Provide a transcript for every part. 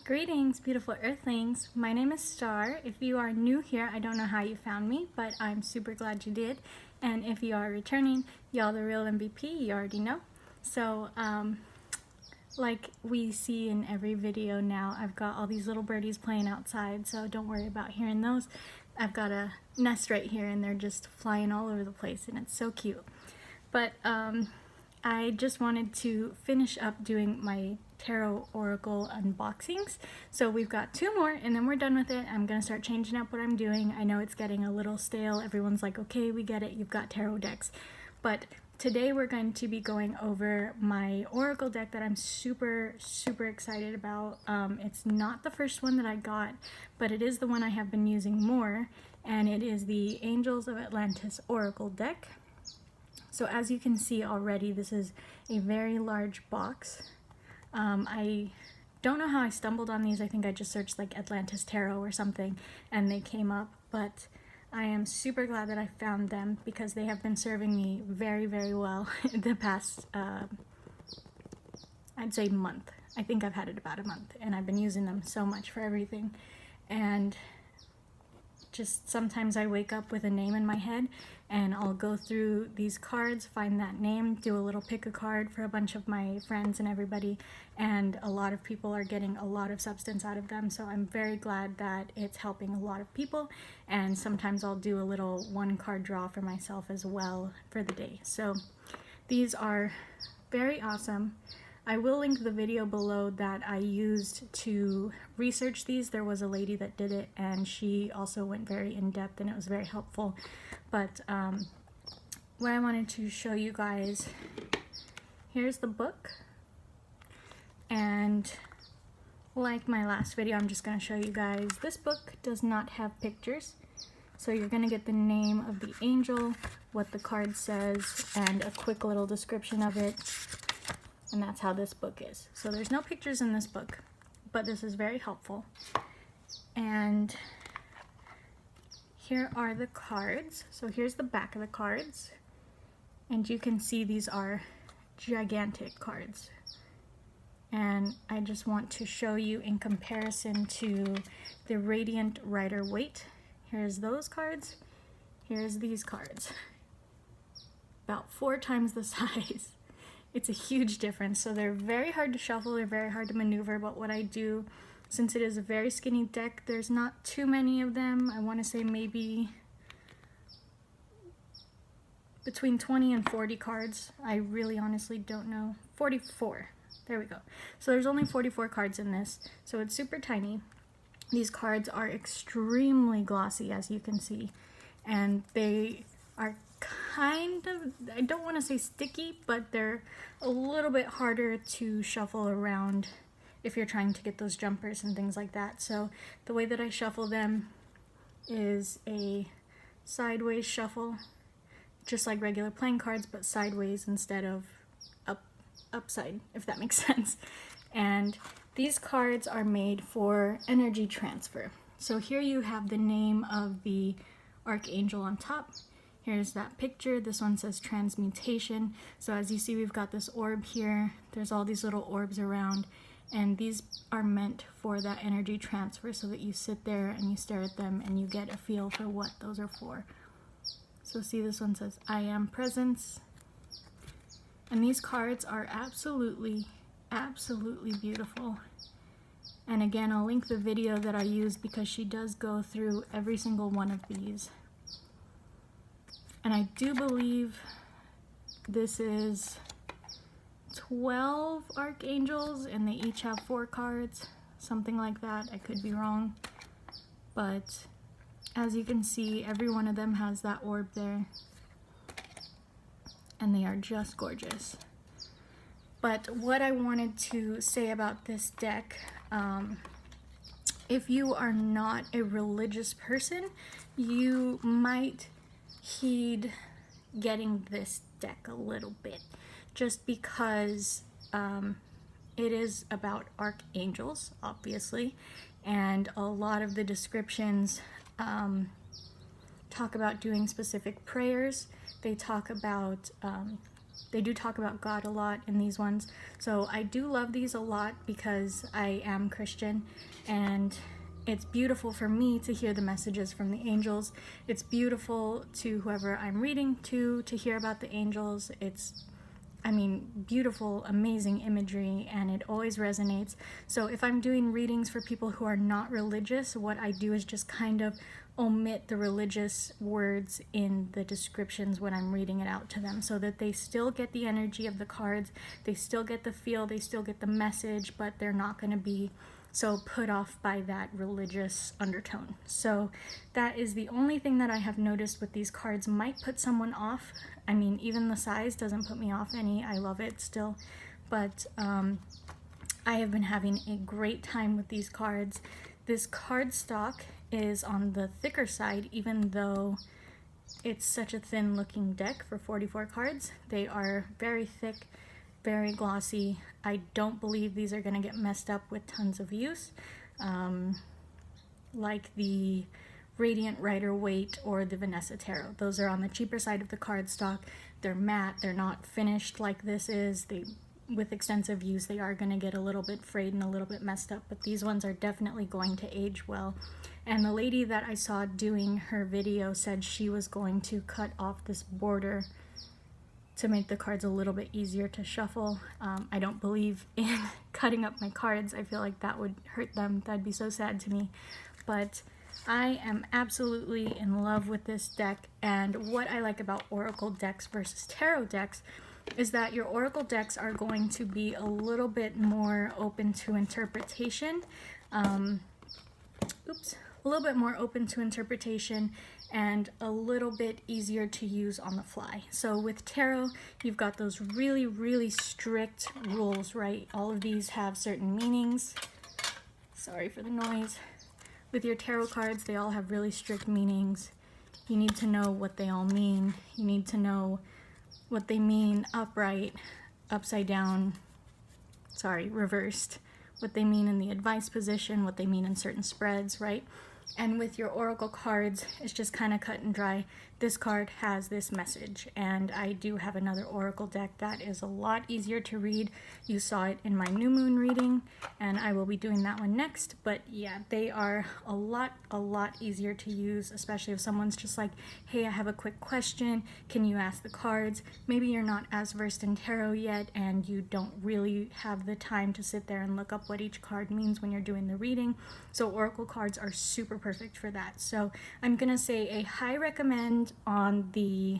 Greetings, beautiful earthlings. My name is Star. If you are new here, I don't know how you found me, but I'm super glad you did. And if you are returning, y'all the real MVP, you already know. So, like we see in every video now, I've got all these little birdies playing outside, so don't worry about hearing those. I've got a nest right here and they're just flying all over the place and it's so cute. But I just wanted to finish up doing my tarot oracle unboxings. So we've got two more and then we're done with it. I'm gonna start changing up what I'm doing. I know it's getting a little stale. Everyone's like, okay, we get it, you've got tarot decks. But today we're going to be going over my oracle deck that I'm super excited about. It's not the first one that I got, but it is the one I have been using more, and it is the Angels of Atlantis oracle deck. So as you can see already, this is a very large box. I don't know how I stumbled on these. I think I just searched like Atlantis Tarot or something and they came up, but I am super glad that I found them because they have been serving me very well the past, I'd say month. I think I've had it about a month and I've been using them so much for everything. And just sometimes I wake up with a name in my head and I'll go through these cards, find that name, do a little pick a card for a bunch of my friends and everybody, and a lot of people are getting a lot of substance out of them, so I'm very glad that it's helping a lot of people. And sometimes I'll do a little one card draw for myself as well for the day. So these are very awesome. I will link the video below that I used to research these. There was a lady that did it and she also went very in depth and it was very helpful. But what I wanted to show you guys, here's the book. And like my last video, I'm just going to show you guys, this book does not have pictures. So you're going to get the name of the angel, what the card says, and a quick little description of it. And that's how this book is. So there's no pictures in this book, but this is very helpful. And here are the cards. So here's the back of the cards. And you can see these are gigantic cards. And I just want to show you in comparison to the Radiant Rider Waite. Here's those cards. Here's these cards. About 4 times the size. It's a huge difference. So they're very hard to shuffle, they're very hard to maneuver, but what I do, since it is a very skinny deck, there's not too many of them. I want to say maybe between 20 and 40 cards. I really honestly don't know. 44. There we go. So there's only 44 cards in this, so it's super tiny. These cards are extremely glossy, as you can see, and they are kind of, I don't want to say sticky, but they're a little bit harder to shuffle around if you're trying to get those jumpers and things like that. So the way that I shuffle them is a sideways shuffle, just like regular playing cards, but sideways instead of upside, if that makes sense. And these cards are made for energy transfer. So here you have the name of the archangel on top. Here's that picture. This one says transmutation. So as you see, we've got this orb here. There's all these little orbs around, and these are meant for that energy transfer so that you sit there and you stare at them and you get a feel for what those are for. So see, this one says I am presence. And these cards are absolutely beautiful. And again, I'll link the video that I used because she does go through every single one of these. And I do believe this is 12 archangels and they each have 4 cards, something like that. I could be wrong. But as you can see, every one of them has that orb there. And they are just gorgeous. But what I wanted to say about this deck, if you are not a religious person, you might heed getting this deck a little bit, just because it is about archangels, obviously, and a lot of the descriptions talk about doing specific prayers. They talk about They do talk about God a lot in these ones. So I do love these a lot because I am Christian, and it's beautiful for me to hear the messages from the angels. It's beautiful to whoever I'm reading to hear about the angels. It's, I mean, beautiful, amazing imagery, and it always resonates. So if I'm doing readings for people who are not religious, what I do is just kind of omit the religious words in the descriptions when I'm reading it out to them, so that they still get the energy of the cards, they still get the feel, they still get the message, but they're not going to be so put off by that religious undertone. So that is the only thing that I have noticed with these cards might put someone off. I mean, even the size doesn't put me off any. I love it still. But I have been having a great time with these cards. This card stock is on the thicker side, even though it's such a thin looking deck for 44 cards. They are very thick, very glossy. I don't believe these are going to get messed up with tons of use, like the Radiant Rider Waite or the Vanessa Tarot. Those are on the cheaper side of the cardstock. They're matte, they're not finished like this is. With extensive use, they are going to get a little bit frayed and a little bit messed up, but these ones are definitely going to age well. And the lady that I saw doing her video said she was going to cut off this border to make the cards a little bit easier to shuffle. I don't believe in cutting up my cards. I feel like that would hurt them. That'd be so sad to me. But I am absolutely in love with this deck, and what I like about Oracle decks versus Tarot decks is that your Oracle decks are going to be a little bit more open to interpretation. A little bit more open to interpretation and a little bit easier to use on the fly. So with tarot, you've got those really, really strict rules, right? All of these have certain meanings. Sorry for the noise. With your tarot cards, they all have really strict meanings. You need to know what they all mean. You need to know what they mean upright, upside down, reversed, what they mean in the advice position, what they mean in certain spreads, right? And with your Oracle cards, it's just kind of cut and dry. This card has this message, and I do have another Oracle deck that is a lot easier to read. You saw it in my new moon reading, and I will be doing that one next. But yeah, they are a lot easier to use, especially if someone's just like, hey, I have a quick question, can you ask the cards? Maybe you're not as versed in tarot yet, and you don't really have the time to sit there and look up what each card means when you're doing the reading. So Oracle cards are super perfect for that. So I'm gonna say a high recommend on the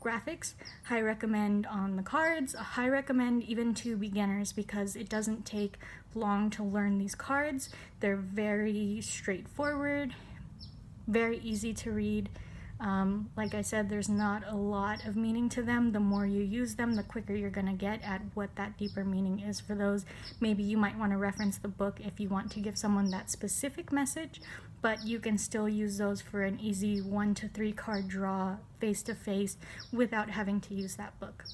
graphics, high recommend on the cards, a high recommend even to beginners, because it doesn't take long to learn these cards. They're very straightforward, very easy to read. Like I said, there's not a lot of meaning to them. The more you use them, the quicker you're going to get at what that deeper meaning is for those. Maybe you might want to reference the book if you want to give someone that specific message, but you can still use those for an easy 1 to 3 card draw face-to-face without having to use that book.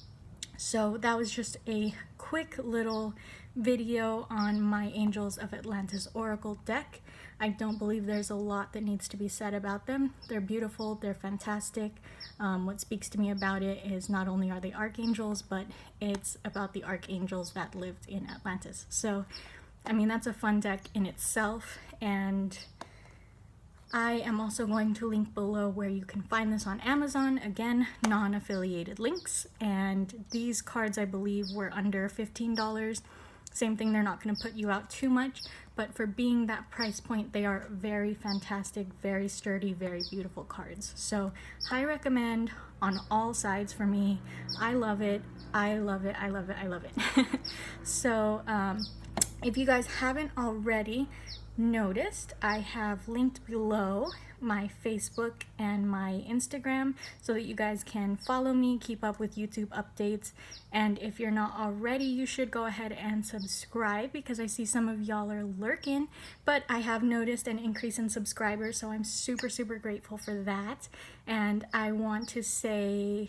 So that was just a quick little video on my Angels of Atlantis Oracle deck. I don't believe there's a lot that needs to be said about them. They're beautiful, they're fantastic. What speaks to me about it is not only are they archangels, but it's about the archangels that lived in Atlantis. So, I mean, that's a fun deck in itself, and I am also going to link below where you can find this on Amazon. Again, non-affiliated links, and these cards I believe were under $15. Same thing, they're not going to put you out too much, but for being that price point, they are very fantastic, very sturdy, very beautiful cards. So high recommend on all sides for me. I love it. I love it. I love it. I love it. So if you guys haven't already noticed, I have linked below my Facebook and my Instagram so that you guys can follow me, keep up with YouTube updates, and if you're not already, you should go ahead and subscribe, because I see some of y'all are lurking, but I have noticed an increase in subscribers, so I'm super grateful for that. And I want to say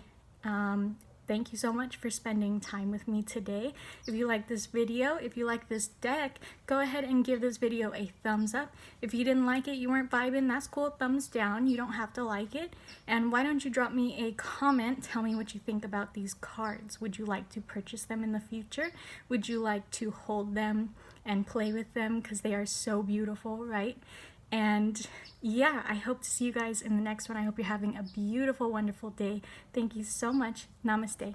thank you so much for spending time with me today. If you like this video, if you like this deck, go ahead and give this video a thumbs up. If you didn't like it, you weren't vibing, that's cool, thumbs down. You don't have to like it. And why don't you drop me a comment, tell me what you think about these cards. Would you like to purchase them in the future? Would you like to hold them and play with them because they are so beautiful, right? And yeah, I hope to see you guys in the next one. I hope you're having a beautiful, wonderful day. Thank you so much. Namaste.